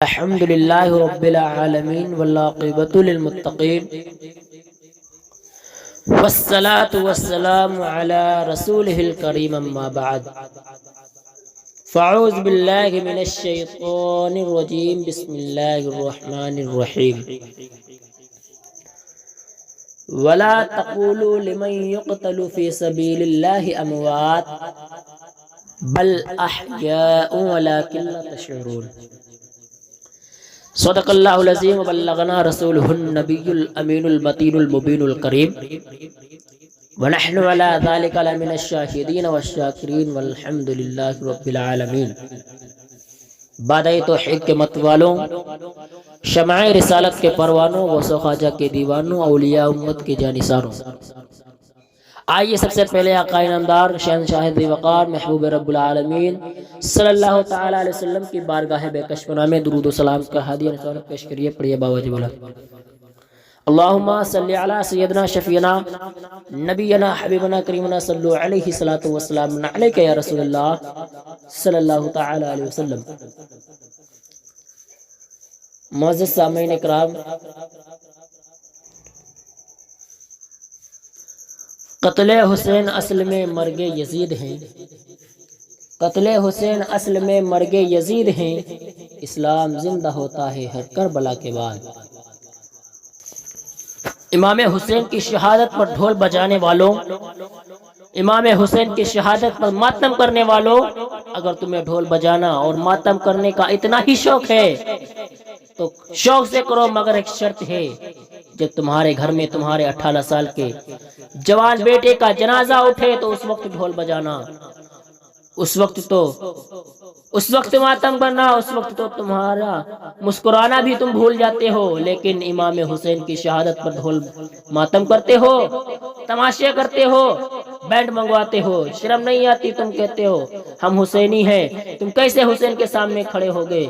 الحمد لله رب العالمين والعاقبة للمتقين والصلاة والسلام على رسوله الكريم أما بعد فأعوذ بالله من الشيطان الرجيم بسم الله الرحمن الرحيم ولا تقولوا لمن يقتل في سبيل الله أموات بل أحياء ولكن لا تشعرون صدق اللہ العظیم وبلغنا رسولہ النبی الامین المتین المبین الکریم ونحن على ذلك لمن الشاہدین والشاکرین والحمد للہ رب العالمین۔ بادئ توحید کے متوالوں، شمع رسالت کے پروانوں، غوث و خواجہ کے دیوانوں، اولیاء امت کے جانثاروں، آئیے سب سے پہلے آقا نامدار شہنشاہ ذی وقار محبوب رب العالمین صلی اللہ تعالی علیہ وسلم کی بارگاہ بے کشف میں درود و سلام کا ہدیہ نثارت پیش کریے، پڑھیے باوجہ بلند۔ اللہم صلی علی سیدنا شفینا نبینا حبیبنا کریمنا صلو علیہ الصلاۃ والسلام علیک یا رسول اللہ صلی اللہ تعالی علیہ وسلم۔ معزز سامعین اکرام، قتل حسین اصل میں مرگ یزید ہیں، قتل حسین اصل میں مرگ یزید ہیں، اسلام زندہ ہوتا ہے ہر کربلا کے بعد۔ امام حسین کی شہادت پر ڈھول بجانے والوں، امام حسین کی شہادت پر ماتم کرنے والوں، اگر تمہیں ڈھول بجانا اور ماتم کرنے کا اتنا ہی شوق ہے تو شوق سے کرو، مگر ایک شرط ہے، جب تمہارے گھر میں تمہارے 18 سال کے جوان بیٹے کا جنازہ اٹھے تو اس وقت ڈھول بجانا، اس وقت ماتم کرنا، اس وقت تو تمہارا مسکرانا بھی تم بھول جاتے ہو، لیکن امام حسین کی شہادت پر ڈھول ماتم کرتے ہو، تماشے کرتے ہو، بینڈ منگواتے ہو، شرم نہیں آتی؟ تم کہتے ہو ہم حسینی ہیں، تم کیسے حسین کے سامنے کھڑے ہو گئے؟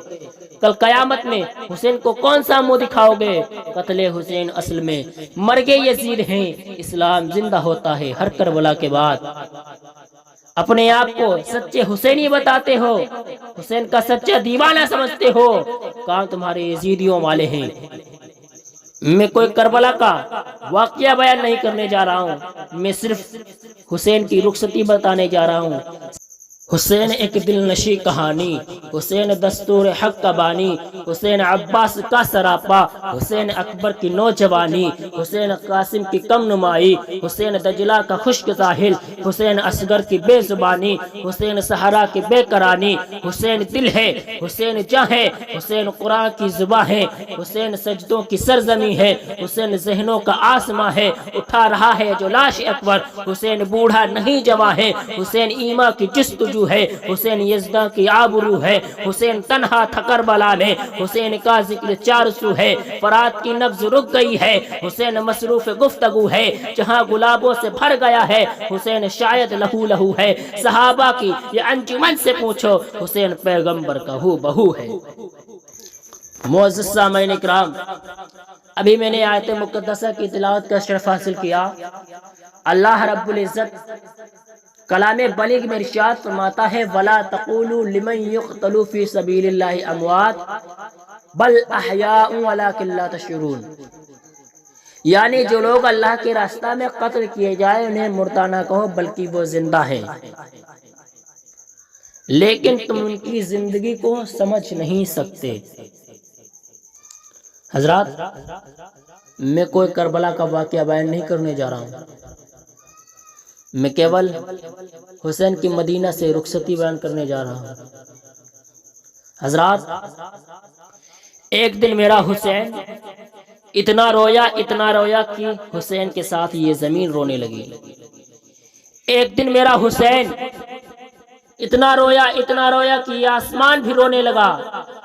کل قیامت میں حسین کو کون سا منہ دکھاؤ گے؟ قتل حسین اصل میں مرگ یزید ہیں، اسلام زندہ ہوتا ہے ہر کربلا کے بعد۔ اپنے آپ کو سچے حسینی بتاتے ہو، حسین کا سچا دیوانہ سمجھتے ہو، کہاں تمہارے یزیدیوں والے ہیں؟ میں کوئی کربلا کا واقعہ بیان نہیں کرنے جا رہا ہوں، میں صرف حسین کی رخصتی بتانے جا رہا ہوں۔ حسین ایک دل نشی کہانی، حسین دستور حق کا بانی، حسین عباس کا سراپا، حسین اکبر کی نوجوانی، حسین قاسم کی کم نمائی، حسین دجلہ کا خشک ساحل، حسین اصغر کی بے زبانی، حسین صحرا کی بے قرانی، حسین دل ہے، حسین جاں ہے، حسین قرآن کی زباں ہے، حسین سجدوں کی سرزمین ہے، حسین ذہنوں کا آسماں ہے، اٹھا رہا ہے جو لاش اکبر، حسین بوڑھا نہیں جواں ہے، حسین ایما کی جستجو ہے، حسین یزداں کی آبرو ہے، حسین تنہا تھا کربلا میں، حسین کا ذکر 400 ہے، فرات کی نبض رک گئی ہے، حسین مصروف گفتگو ہے، جہاں گلابوں سے بھر گیا ہے، حسین شاید لہو لہو ہے، صحابہ کی یہ انجمن سے پوچھو، حسین پیغمبر کا ہو بہو ہے۔ معزز سامعین اکرام، ابھی میں نے آیت مقدسہ کی تلاوت کا شرف حاصل کیا۔ اللہ رب العزت کلام بلیغ میں ارشاد فرماتا ہے وَلَا تَقُولُوا لِمَنْ يُقْتَلُ فِي سَبِيلِ اللَّهِ أَمْوَاتٌ بَلْ أَحْيَاءٌ وَلَكِنْ لَا تَشْعُرُونَ، یعنی جو لوگ اللہ کے راستہ میں قتل کیے جائے انہیں مردہ نہ کہو بلکہ وہ زندہ ہیں، لیکن تم ان کی زندگی کو سمجھ نہیں سکتے۔ حضرات، میں کوئی کربلا کا واقعہ بیان نہیں کرنے جا رہا ہوں، میں کیول حسین کی مدینہ سے رخصتی بیان کرنے جا رہا ہوں۔ حضرات، ایک دن میرا حسین اتنا رویا کہ حسین کے ساتھ یہ زمین رونے لگی۔ ایک دن میرا حسین اتنا رویا کہ یہ آسمان بھی رونے لگا۔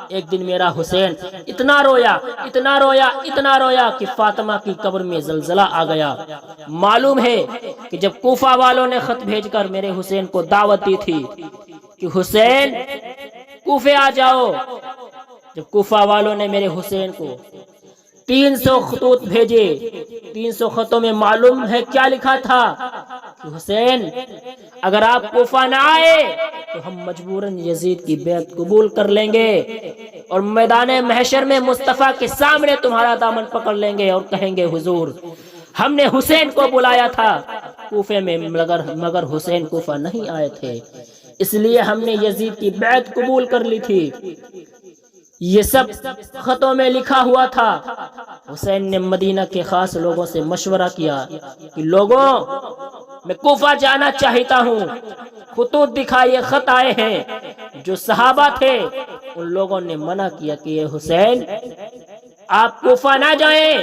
ایک دن میرا حسین اتنا رویا کہ فاطمہ کی قبر میں زلزلہ آ گیا۔ معلوم ہے کہ جب کوفہ والوں نے خط بھیج کر میرے حسین کو دعوت دی تھی کہ حسین کوفے آ جاؤ، جب کوفہ والوں نے میرے حسین کو 300 خطوط بھیجے، 300 خطوں میں معلوم ہے کیا لکھا تھا کہ حسین اگر آپ کوفہ نہ آئے تو ہم مجبوراً یزید کی بیعت قبول کر لیں گے اور میدان محشر میں مصطفیٰ کے سامنے تمہارا دامن پکڑ لیں گے اور کہیں گے حضور ہم نے حسین کو بلایا تھا کوفے میں، مگر حسین کوفہ نہیں آئے تھے، اس لیے ہم نے یزید کی بیعت قبول کر لی تھی۔ یہ سب خطوں میں لکھا ہوا تھا۔ حسین نے مدینہ کے خاص لوگوں سے مشورہ کیا کہ لوگوں میں کوفہ جانا چاہتا ہوں، خطوط دکھائیے، خط آئے ہیں۔ جو صحابہ تھے ان لوگوں نے منع کیا کہ یہ حسین آپ کوفہ نہ جائیں،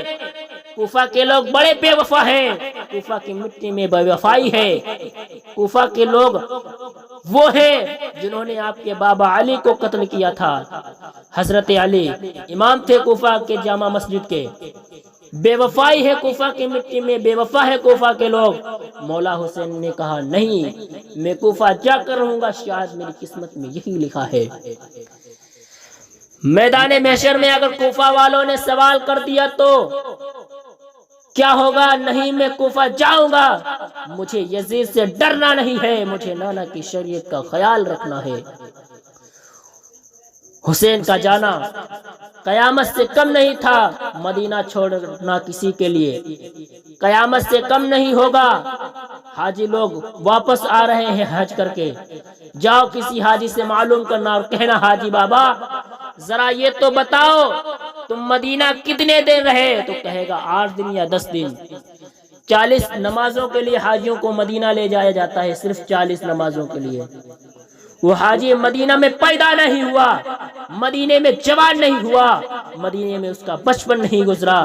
کوفہ کے لوگ بڑے بے وفا ہیں، کوفہ کی مٹی میں بے وفائی ہے، کوفہ کے لوگ وہ ہیں جنہوں نے آپ کے بابا علی کو قتل کیا تھا۔ حضرت علی امام تھے کوفہ کے جامع مسجد کے، بے وفائی ہے کوفہ کی مٹی میں، بے وفا ہے کوفہ کے لوگ۔ مولا حسین نے کہا نہیں، میں کوفہ جا کر رہوں گا، شاید میری قسمت میں یہی لکھا ہے۔ میدان محشر میں اگر کوفہ والوں نے سوال کر دیا تو کیا ہوگا؟ نہیں، میں کوفہ جاؤں گا، مجھے یزید سے ڈرنا نہیں ہے، مجھے نانا کی شریعت کا خیال رکھنا ہے۔ حسین کا جانا قیامت سے کم نہیں تھا، مدینہ چھوڑنا کسی کے لیے قیامت سے کم نہیں ہوگا۔ حاجی لوگ واپس آ رہے ہیں حج کر کے، جاؤ کسی حاجی سے معلوم کرنا اور کہنا حاجی بابا ذرا یہ تو بتاؤ تم مدینہ کتنے دن رہے؟ تو کہے گا 8 دن یا 10 دن۔ 40 نمازوں کے لیے حاجیوں کو مدینہ لے جایا جاتا ہے، صرف 40 نمازوں کے لیے۔ وہ حاجی مدینہ میں پیدا نہیں ہوا، مدینے میں جوان نہیں ہوا، مدینے میں اس کا بچپن نہیں گزرا،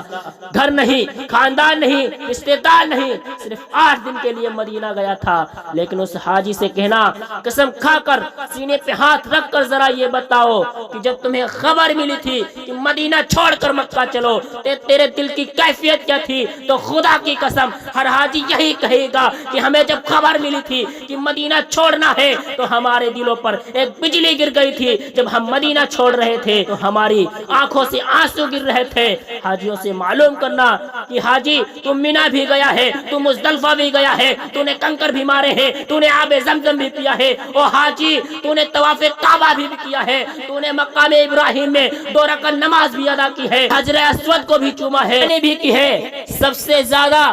گھر نہیں، خاندان نہیں، رشتے دار نہیں، صرف 8 دن کے لیے مدینہ گیا تھا۔ لیکن اس حاجی سے کہنا قسم کھا کر سینے پہ ہاتھ رکھ کر ذرا یہ بتاؤ کہ جب تمہیں خبر ملی تھی کہ مدینہ چھوڑ کر مکہ چلو تیرے دل کی کیفیت کیا تھی؟ تو خدا کی قسم ہر حاجی یہی کہے گا کہ ہمیں جب خبر ملی تھی کہ مدینہ چھوڑنا ہے تو ہمارے دلوں پر ایک بجلی گر گئی تھی، جب ہم مدینہ چھوڑ رہے تھے تو ہماری آنکھوں سے آنسو گر رہے تھے۔ حاجیوں سے معلوم کرنا کہ حاجی تم مینا بھی گیا ہے، تم مزدلفہ بھی گیا ہے، تو نے کنکر بھی مارے ہیں، تو نے آب زمزم بھی پیا ہے، او حاجی تو نے طواف کعبہ بھی کیا ہے، تو نے مقام ابراہیم میں 2 رکعت نماز بھی ادا کی ہے، حجر اسود کو بھی چوما ہے، نے بھی کی ہے۔ سب سے زیادہ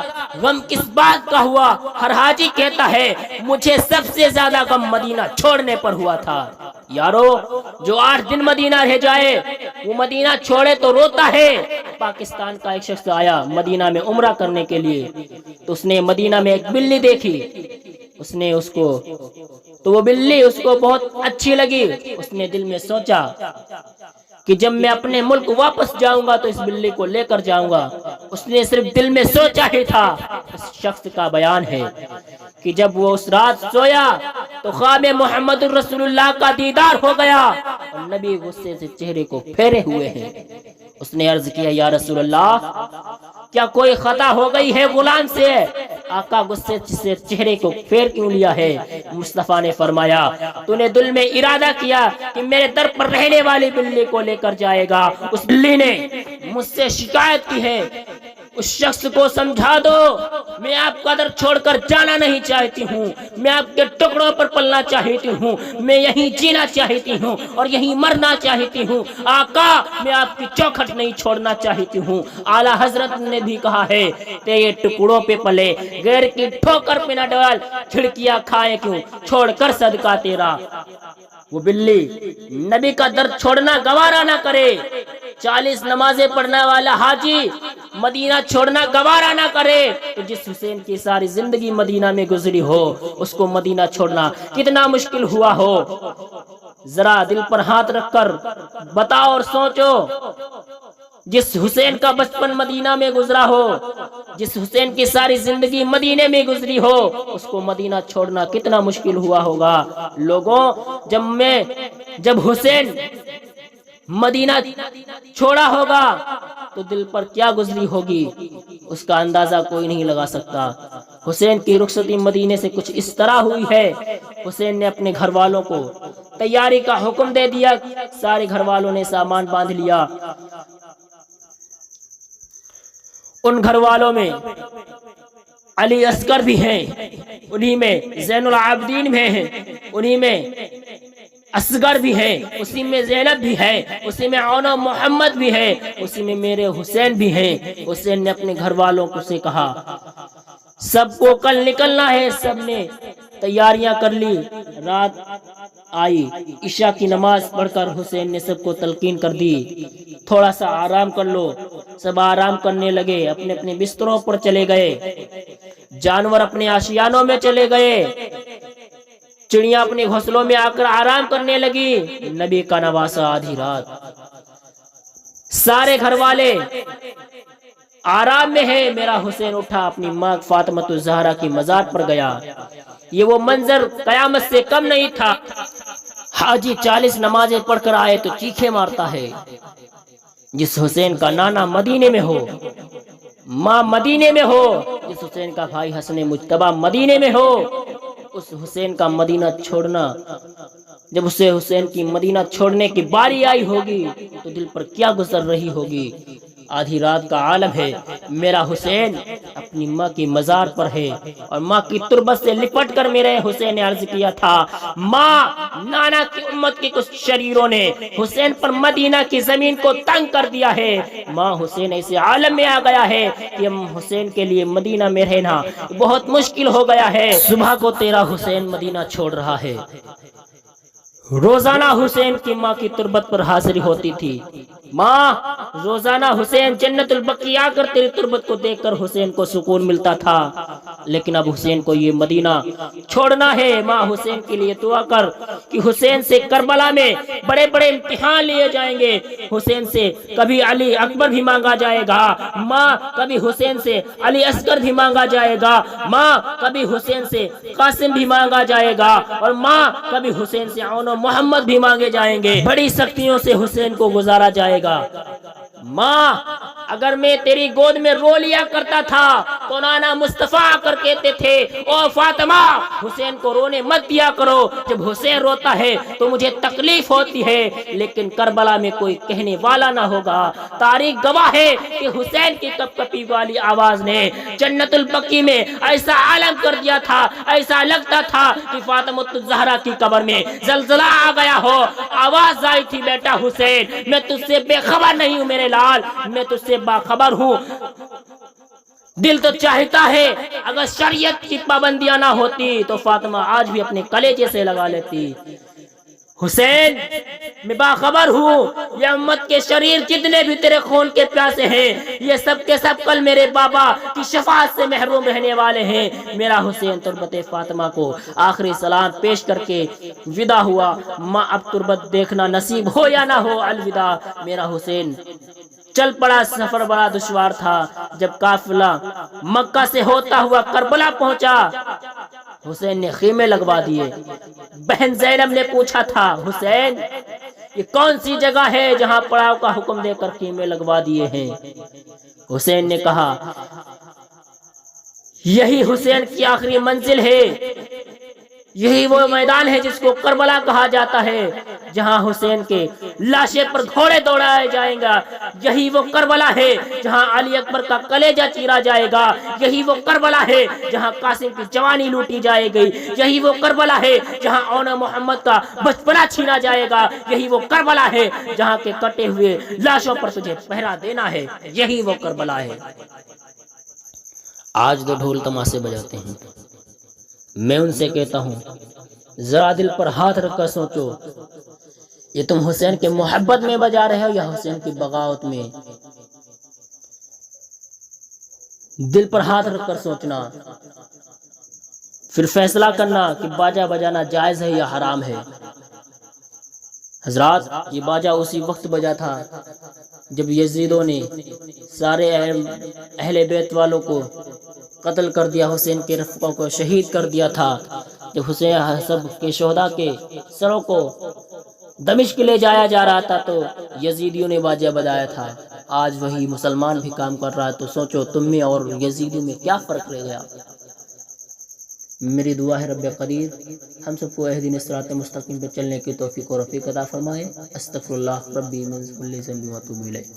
غم کس بات کا ہوا؟ ہر حاجی کہتا ہے مجھے سب سے زیادہ غم مدینہ چھوڑنے پر ہوا تھا۔ یارو جو 8 دن مدینہ رہ جائے وہ مدینہ چھوڑے تو روتا ہے۔ پاکستان کا ایک شخص آیا مدینہ میں عمرہ کرنے کے لیے، تو اس نے مدینہ میں ایک بلی دیکھی، اس نے اس کو تو وہ بلی اس کو بہت اچھی لگی، اس نے دل میں سوچا کہ جب میں اپنے ملک واپس جاؤں گا تو اس بلی کو لے کر جاؤں گا۔ اس نے صرف دل میں سوچا ہی تھا۔ اس شخص کا بیان ہے کہ جب وہ اس رات سویا تو خواب محمد رسول اللہ کا دیدار ہو گیا اور نبی غصے سے چہرے کو پھیرے ہوئے ہیں۔ اس نے عرض کیا یا رسول اللہ کیا کوئی خطا ہو گئی ہے غلام سے؟ آقا غصے سے چہرے کو پھیر کیوں لیا ہے؟ مصطفیٰ نے فرمایا تو نے دل میں ارادہ کیا کہ میرے در پر رہنے والی بلی کو لے کر جائے گا۔ اس بلی نے مجھ سے شکایت کی ہے، اس شخص کو سمجھا دو میں آپ کا در چھوڑ کر جانا نہیں چاہتی ہوں، میں آپ کے ٹکڑوں پر پلنا چاہتی ہوں، میں یہیں جینا چاہتی ہوں اور یہیں مرنا چاہتی ہوں، آقا میں آپ کی چوکھٹ نہیں چھوڑنا چاہتی ہوں۔ اعلیٰ حضرت نے بھی کہا ہے تیرے ٹکڑوں پہ پلے، غیر کی ٹھوکر پہ نہ ڈال، کھڑکیاں کھائے کیوں چھوڑ کر صدقہ تیرا۔ وہ بلی نبی کا در چھوڑنا گوارا نہ کرے، 40 نمازیں پڑھنے والا حاجی مدینہ چھوڑنا گوارا نہ کرے، تو جس حسین کی ساری زندگی مدینہ میں گزری ہو اس کو مدینہ چھوڑنا کتنا مشکل ہوا ہو۔ ذرا دل پر ہاتھ رکھ کر بتاؤ اور سوچو، جس حسین کا بچپن مدینہ میں گزرا ہو، جس حسین کی ساری زندگی مدینے میں گزری ہو، اس کو مدینہ چھوڑنا کتنا مشکل ہوا ہوگا۔ لوگوں جب حسین مدینہ چھوڑا ہوگا تو دل پر کیا گزری ہوگی اس کا اندازہ کوئی نہیں لگا سکتا۔ حسین کی رخصتی مدینے سے کچھ اس طرح ہوئی ہے، حسین نے اپنے گھر والوں کو تیاری کا حکم دے دیا، سارے گھر والوں نے سامان باندھ لیا۔ ان گھر والوں میں علی اصغر بھی ہیں، انہی میں زین العابدین بھی ہیں، انہی میں اصغر بھی ہے، اسی میں زینب بھی ہے، اسی میں عون و محمد بھی ہے، اسی میں میرے حسین بھی ہیں۔ حسین نے اپنے گھر والوں کو سے کہا سب کو کل نکلنا ہے، سب نے تیاریاں کر لی۔ رات آئی، عشاء کی نماز پڑھ کر حسین نے سب کو تلقین کر دی تھوڑا سا آرام کر لو۔ سب آرام کرنے لگے، اپنے اپنے بستروں پر چلے گئے، جانور اپنے آشیانوں میں چلے گئے، چڑیاں اپنے گھونسلوں میں آ کر آرام کرنے لگی۔ نبی کا نواسا آدھی رات، سارے گھر والے آرام میں ہے۔ میرا حسین اٹھا، اپنی ماں فاطمہ الزہرا کی مزار پر گیا۔ یہ وہ منظر قیامت سے کم نہیں تھا۔ حاجی 40 نمازیں پڑھ کر آئے تو چیخے مارتا ہے۔ جس حسین کا نانا مدینے میں ہو، ماں مدینے میں ہو، جس حسین کا بھائی حسن مجتبی مدینے میں ہو، اس حسین کا مدینہ چھوڑنا، جب اسے حسین کی مدینہ چھوڑنے کی باری آئی ہوگی تو دل پر کیا گزر رہی ہوگی۔ آدھی رات کا عالم ہے، میرا حسین اپنی ماں کی مزار پر ہے، اور ماں کی تربت سے لپٹ کر میرے حسین نے عرض کیا تھا ماں، نانا کی امت کے کچھ شریروں نے حسین پر مدینہ کی زمین کو تنگ کر دیا ہے۔ ماں، حسین ایسے عالم میں آ گیا ہے کہ حسین کے لیے مدینہ میں رہنا بہت مشکل ہو گیا ہے۔ صبح کو تیرا حسین مدینہ چھوڑ رہا ہے۔ روزانہ حسین کی ماں کی تربت پر حاضری ہوتی تھی۔ ماں، روزانہ حسین جنت البقیع آ کر تیری تربت کو دیکھ کر حسین کو سکون ملتا تھا، لیکن اب حسین کو یہ مدینہ چھوڑنا ہے۔ ماں، حسین کے لیے دعا کر کہ حسین سے کربلا میں بڑے بڑے امتحان لیے جائیں گے۔ حسین سے کبھی علی اکبر بھی مانگا جائے گا، ماں کبھی حسین سے علی اصغر بھی مانگا جائے گا، ماں کبھی حسین سے قاسم بھی مانگا جائے گا، اور ماں کبھی حسین سے عون و محمد بھی مانگے جائیں گے۔ بڑی سختیوں سے حسین کو گزارا جائے گا۔ ماں، اگر میں تیری گود میں رو لیا کرتا تھا تو نانا مصطفیٰ آ کر کہتے تھے او فاطمہ، حسین کو رونے مت دیا کرو، جب حسین روتا ہے تو مجھے تکلیف ہوتی ہے، لیکن کربلا میں کوئی کہنے والا نہ ہوگا۔ تاریخ گواہ ہے کہ حسین کی کپ کپی والی آواز نے جنت البقیع میں ایسا عالم کر دیا تھا، ایسا لگتا تھا کہ فاطمہ الزہرا کی قبر میں زلزلہ آ گیا ہو۔ آواز آئی تھی بیٹا حسین، میں تجھ سے بے خبر نہیں ہوں میرے لال، میں تجھ سے باخبر ہوں۔ دل تو چاہتا ہے اگر شریعت کی پابندیاں نہ ہوتی تو فاطمہ آج بھی اپنے کلیجے سے لگا لیتی۔ حسین، میں باخبر ہوں یہ امت کے شریر جتنے بھی تیرے خون کے پیاسے ہیں، یہ سب کے سب کل میرے بابا کی شفاعت سے محروم رہنے والے ہیں۔ میرا حسین تربت فاطمہ کو آخری سلام پیش کر کے ودا ہوا۔ ماں، اب تربت دیکھنا نصیب ہو یا نہ ہو، الوداع۔ میرا حسین چل پڑا۔ سفر بڑا دشوار تھا۔ جب قافلہ مکہ سے ہوتا ہوا کربلا پہنچا، حسین نے خیمے لگوا دیے۔ بہن زینب نے پوچھا تھا حسین، یہ کون سی جگہ ہے جہاں پڑاؤ کا حکم دے کر خیمے لگوا دیے ہیں؟ حسین نے کہا یہی حسین کی آخری منزل ہے، یہی وہ میدان ہے جس کو کربلا کہا جاتا ہے، جہاں حسین کے لاشے پر گھوڑے دوڑائے جائیں گا۔ یہی وہ کربلا ہے جہاں علی اکبر کا کلیجہ چیرا جائے گا۔ یہی وہ کربلا ہے جہاں قاسم کی جوانی لوٹی جائے گی۔ یہی وہ کربلا ہے جہاں عون محمد کا بچپنا چھینا جائے گا۔ یہی وہ کربلا ہے جہاں کے کٹے ہوئے لاشوں پر تجھے پہرا دینا ہے۔ یہی وہ کربلا ہے۔ آج تو ڈھول تماسے بجاتے ہیں، میں ان سے کہتا ہوں ذرا دل پر ہاتھ رکھ کر سوچو، یہ تم حسین کے محبت میں بجا رہے ہو یا حسین کی بغاوت میں؟ دل پر ہاتھ رکھ کر سوچنا، پھر فیصلہ کرنا کہ باجا بجانا جائز ہے یا حرام ہے۔ حضرات، یہ باجا اسی وقت بجا تھا جب یزیدوں نے سارے اہل بیت والوں کو قتل کر دیا، حسین کے رفقوں کو شہید کر دیا تھا۔ جب حسین سب کے شہداء کے سروں کو دمشق لے جایا جا رہا تھا تو یزیدیوں نے باجا بجایا تھا۔ آج وہی مسلمان بھی کام کر رہا ہے، تو سوچو تم میں اور یزیدیوں میں کیا فرق رہ گیا۔ میری دعا ہے رب قدیر ہم سب کو اہدنا الصراط المستقیم پہ چلنے کی توفیق و رفیق عطا فرمائے۔ استغفر اللہ ربی من کل ذنب و اتوب الیہ۔